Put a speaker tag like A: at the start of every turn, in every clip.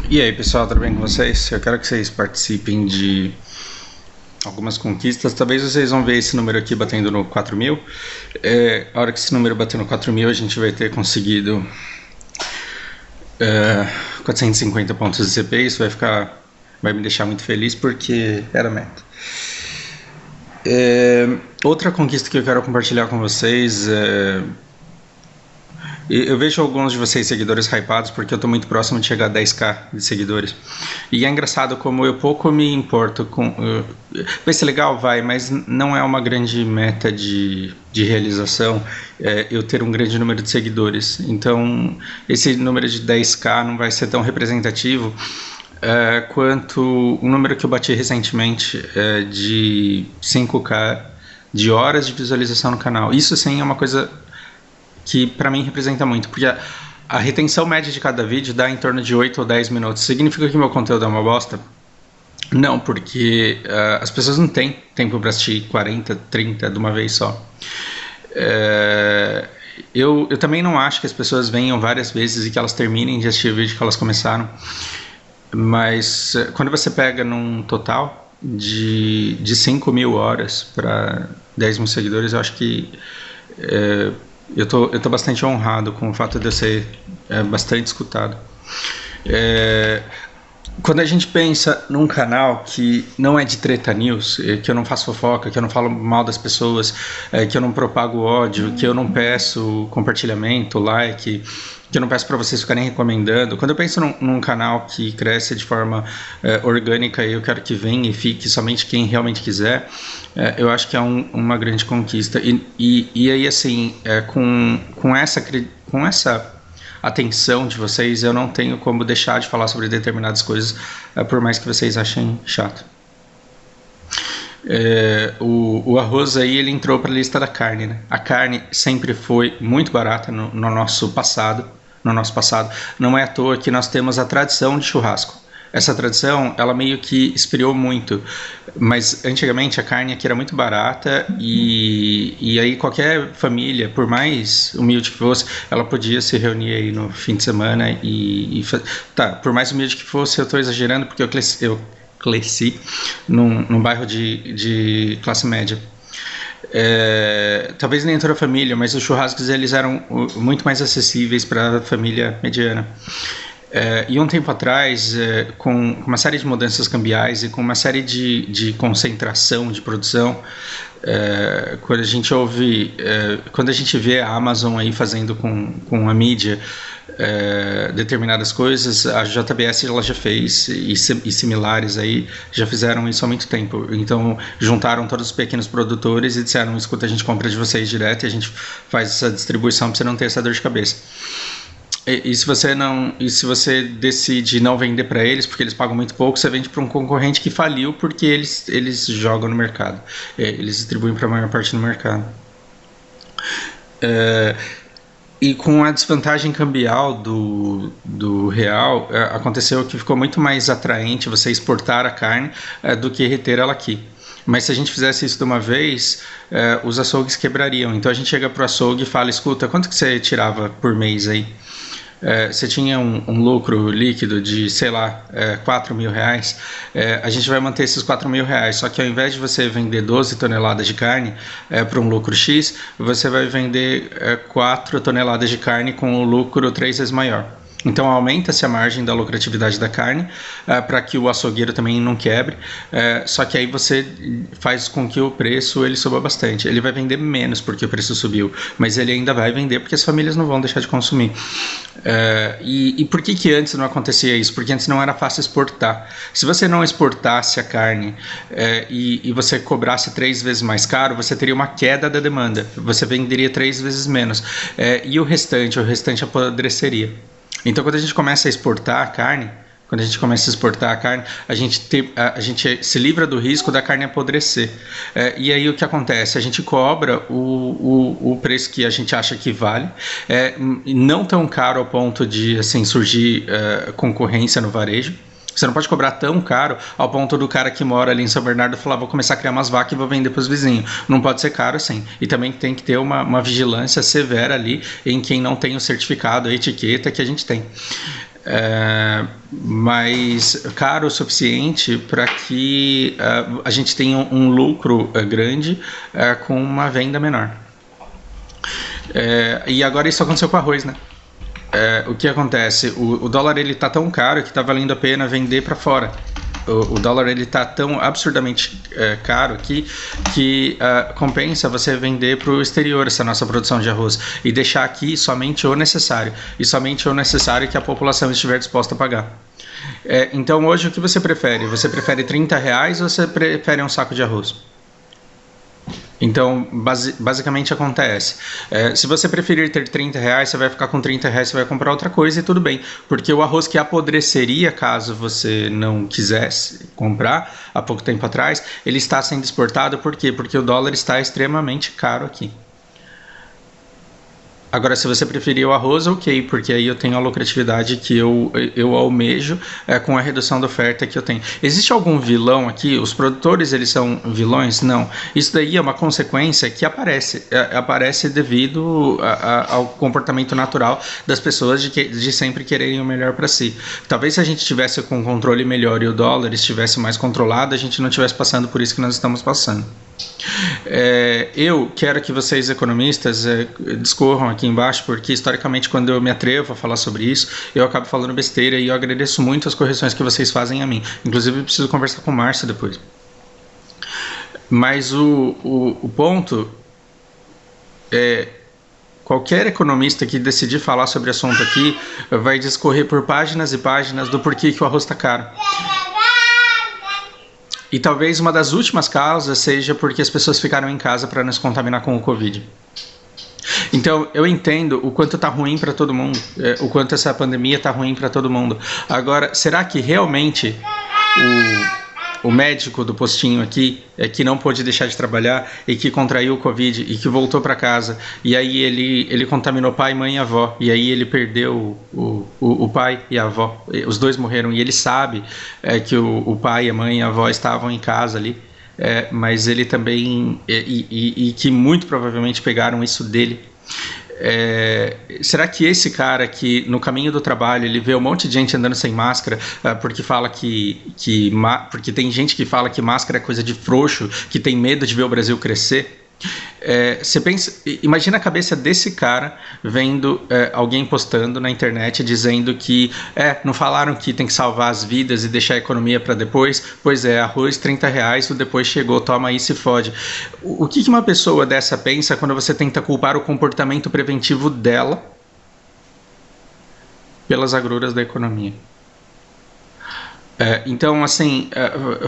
A: E aí, pessoal, tudo bem com vocês? Eu quero que vocês participem de algumas conquistas. Talvez vocês vão ver esse número aqui batendo no 4.000. A hora que esse número bater no 4.000, a gente vai ter conseguido 450 pontos de CP. Isso vai me deixar muito feliz porque era a meta. Outra conquista que eu quero compartilhar com vocês eu vejo alguns de vocês seguidores hypados porque eu estou muito próximo de chegar a 10k de seguidores. E é engraçado como eu pouco me importo com... vai ser legal, vai, mas não é uma grande meta de realização eu ter um grande número de seguidores. Então, esse número de 10k não vai ser tão representativo quanto um número que eu bati recentemente de 5k de horas de visualização no canal. Isso sim é uma coisa que para mim representa muito, porque a retenção média de cada vídeo dá em torno de 8 ou 10 minutos. Significa que meu conteúdo é uma bosta? Não, porque as pessoas não têm tempo para assistir 40, 30 de uma vez só. Eu também não acho que as pessoas venham várias vezes e que elas terminem de assistir o vídeo que elas começaram, mas quando você pega num total de 5.000 horas para 10.000 seguidores, eu acho que eu tô bastante honrado com o fato de eu ser bastante escutado. Quando a gente pensa num canal que não é de treta news, que eu não faço fofoca, que eu não falo mal das pessoas, que eu não propago ódio, que eu não peço compartilhamento, like, que eu não peço para vocês ficarem recomendando. Quando eu penso num canal que cresce de forma orgânica e eu quero que venha e fique somente quem realmente quiser, eu acho que é uma grande conquista. E aí, assim, com essa atenção de vocês, eu não tenho como deixar de falar sobre determinadas coisas, por mais que vocês achem chato. O arroz aí, ele entrou para a lista da carne, né? A carne sempre foi muito barata no nosso passado. Não é à toa que nós temos a tradição de churrasco. Essa tradição, ela meio que esfriou muito, mas antigamente a carne aqui era muito barata e aí qualquer família, por mais humilde que fosse, ela podia se reunir aí no fim de semana tá, por mais humilde que fosse, eu estou exagerando porque eu cresci num bairro de classe média. Talvez nem toda a família, mas os churrascos eles eram muito mais acessíveis para a família mediana. E um tempo atrás, com uma série de mudanças cambiais e com uma série de concentração de produção, quando a gente vê a Amazon aí fazendo com a mídia determinadas coisas, a JBS ela já fez e similares aí já fizeram isso há muito tempo. Então juntaram todos os pequenos produtores e disseram: escuta, a gente compra de vocês direto e a gente faz essa distribuição para você não ter essa dor de cabeça. E se você decide não vender para eles porque eles pagam muito pouco, você vende para um concorrente que faliu porque eles jogam no mercado, eles distribuem para a maior parte do mercado. E com a desvantagem cambial do real, aconteceu que ficou muito mais atraente você exportar a carne do que reter ela aqui. Mas se a gente fizesse isso de uma vez, os açougues quebrariam. Então a gente chega para o açougue e fala: escuta, quanto que você tirava por mês aí? Você tinha um lucro líquido de, sei lá, 4.000 reais, a gente vai manter esses 4.000 reais, só que ao invés de você vender 12 toneladas de carne para um lucro X, você vai vender 4 toneladas de carne com o lucro 3 vezes maior. Então aumenta-se a margem da lucratividade da carne para que o açougueiro também não quebre, só que aí você faz com que o preço ele suba bastante. Ele vai vender menos porque o preço subiu, mas ele ainda vai vender porque as famílias não vão deixar de consumir. E por que antes não acontecia isso? Porque antes não era fácil exportar. Se você não exportasse a carne e você cobrasse 3 vezes mais caro, você teria uma queda da demanda, você venderia 3 vezes menos, e o restante apodreceria. Então, quando a gente começa a exportar a carne, a gente se livra do risco da carne apodrecer. E aí o que acontece? A gente cobra o preço que a gente acha que vale, não tão caro ao ponto de assim, surgir concorrência no varejo. Você não pode cobrar tão caro ao ponto do cara que mora ali em São Bernardo falar: vou começar a criar umas vacas e vou vender para os vizinhos. Não pode ser caro assim. E também tem que ter uma vigilância severa ali em quem não tem o certificado, a etiqueta que a gente tem. mas caro o suficiente para que a gente tenha um lucro grande com uma venda menor. E agora isso aconteceu com o arroz, né? O que acontece? O dólar ele tá tão caro que está valendo a pena vender para fora. O dólar ele tá tão absurdamente caro aqui que compensa você vender para o exterior essa nossa produção de arroz e deixar aqui somente o necessário, e somente o necessário que a população estiver disposta a pagar. Então hoje o que você prefere? Você prefere R$30 ou você prefere um saco de arroz? Então, basicamente acontece. Se você preferir ter R$30, você vai ficar com R$30, você vai comprar outra coisa e tudo bem. Porque o arroz que apodreceria caso você não quisesse comprar há pouco tempo atrás, ele está sendo exportado. Por quê? Porque o dólar está extremamente caro aqui. Agora, se você preferir o arroz, ok, porque aí eu tenho a lucratividade que eu almejo com a redução da oferta que eu tenho. Existe algum vilão aqui? Os produtores, eles são vilões? Não. Isso daí é uma consequência que aparece devido ao comportamento natural das pessoas de sempre quererem o melhor para si. Talvez se a gente tivesse com um controle melhor e o dólar estivesse mais controlado, a gente não estivesse passando por isso que nós estamos passando. Eu quero que vocês, economistas, discorram aqui embaixo, porque historicamente quando eu me atrevo a falar sobre isso, eu acabo falando besteira, e eu agradeço muito as correções que vocês fazem a mim. Inclusive eu preciso conversar com o Márcio depois. Mas o ponto é: qualquer economista que decidir falar sobre o assunto aqui vai discorrer por páginas e páginas do porquê que o arroz está caro. E talvez uma das últimas causas seja porque as pessoas ficaram em casa para não se contaminar com o Covid. Então, eu entendo o quanto está ruim para todo mundo, o quanto essa pandemia está ruim para todo mundo. Agora, será que realmente o médico do postinho aqui, que não pôde deixar de trabalhar e que contraiu o Covid e que voltou para casa, e aí ele contaminou pai, mãe e avó, e aí ele perdeu o pai e a avó, os dois morreram, e ele sabe que o pai, a mãe e a avó estavam em casa ali, mas ele também, e que muito provavelmente pegaram isso dele. Será que esse cara que no caminho do trabalho ele vê um monte de gente andando sem máscara porque fala porque tem gente que fala que máscara é coisa de frouxo, que tem medo de ver o Brasil crescer? Você pensa, imagina a cabeça desse cara vendo alguém postando na internet dizendo que não falaram que tem que salvar as vidas e deixar a economia para depois? Pois é, arroz R$30, o depois chegou, toma aí, se fode. O que uma pessoa dessa pensa quando você tenta culpar o comportamento preventivo dela pelas agruras da economia? Então, assim,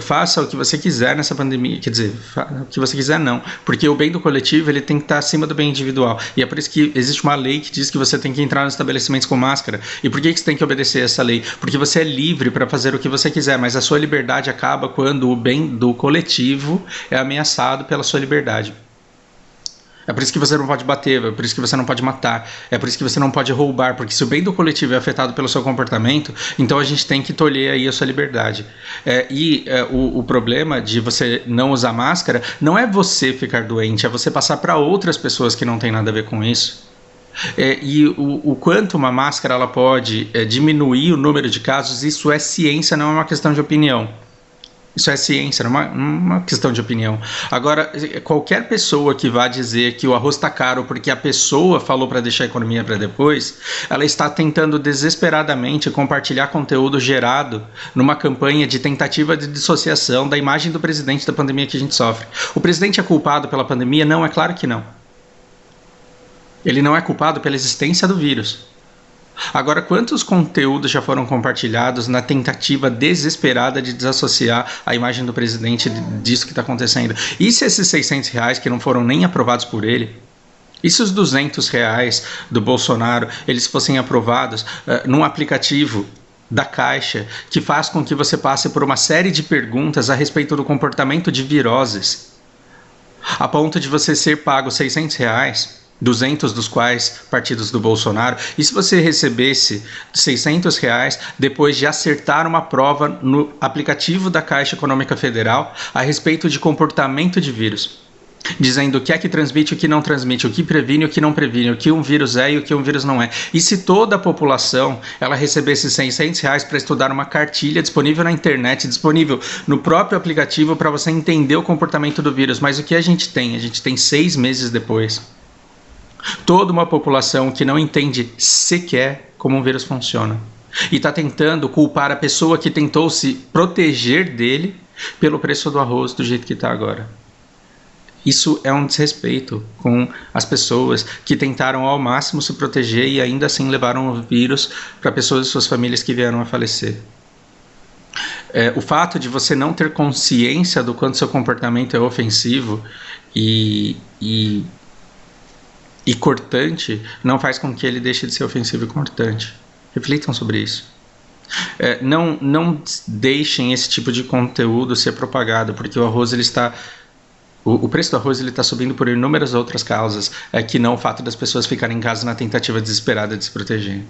A: faça o que você quiser nessa pandemia, quer dizer, o que você quiser não, porque o bem do coletivo ele tem que estar acima do bem individual, e é por isso que existe uma lei que diz que você tem que entrar nos estabelecimentos com máscara. E por que você tem que obedecer essa lei? Porque você é livre para fazer o que você quiser, mas a sua liberdade acaba quando o bem do coletivo é ameaçado pela sua liberdade. É por isso que você não pode bater, é por isso que você não pode matar, é por isso que você não pode roubar, porque se o bem do coletivo é afetado pelo seu comportamento, então a gente tem que tolher aí a sua liberdade. O problema de você não usar máscara não é você ficar doente, é você passar para outras pessoas que não tem nada a ver com isso. E o quanto uma máscara ela pode diminuir o número de casos, isso é ciência, não é uma questão de opinião. Isso é ciência, não é uma questão de opinião. Agora, qualquer pessoa que vá dizer que o arroz está caro porque a pessoa falou para deixar a economia para depois, ela está tentando desesperadamente compartilhar conteúdo gerado numa campanha de tentativa de dissociação da imagem do presidente da pandemia que a gente sofre. O presidente é culpado pela pandemia? Não, é claro que não. Ele não é culpado pela existência do vírus. Agora, quantos conteúdos já foram compartilhados na tentativa desesperada de desassociar a imagem do presidente disso que está acontecendo? E se esses R$600 que não foram nem aprovados por ele, e se os R$200 do Bolsonaro eles fossem aprovados num aplicativo da Caixa que faz com que você passe por uma série de perguntas a respeito do comportamento de viroses, a ponto de você ser pago R$600, 200 dos quais partidos do Bolsonaro, e se você recebesse R$600 depois de acertar uma prova no aplicativo da Caixa Econômica Federal a respeito de comportamento de vírus? dizendo o que é que transmite e o que não transmite, o que previne e o que não previne, o que um vírus é e o que um vírus não é. E se toda a população ela recebesse R$600 para estudar uma cartilha disponível na internet, disponível no próprio aplicativo para você entender o comportamento do vírus, mas o que a gente tem? A gente tem 6 meses depois toda uma população que não entende sequer como um vírus funciona e está tentando culpar a pessoa que tentou se proteger dele pelo preço do arroz do jeito que está agora. Isso é um desrespeito com as pessoas que tentaram ao máximo se proteger e ainda assim levaram o vírus para pessoas e suas famílias que vieram a falecer. O fato de você não ter consciência do quanto seu comportamento é ofensivo e cortante não faz com que ele deixe de ser ofensivo e cortante. Reflitam sobre isso. Não deixem esse tipo de conteúdo ser propagado, porque o arroz ele está... O preço do arroz está subindo por inúmeras outras causas, que não o fato das pessoas ficarem em casa na tentativa desesperada de se proteger.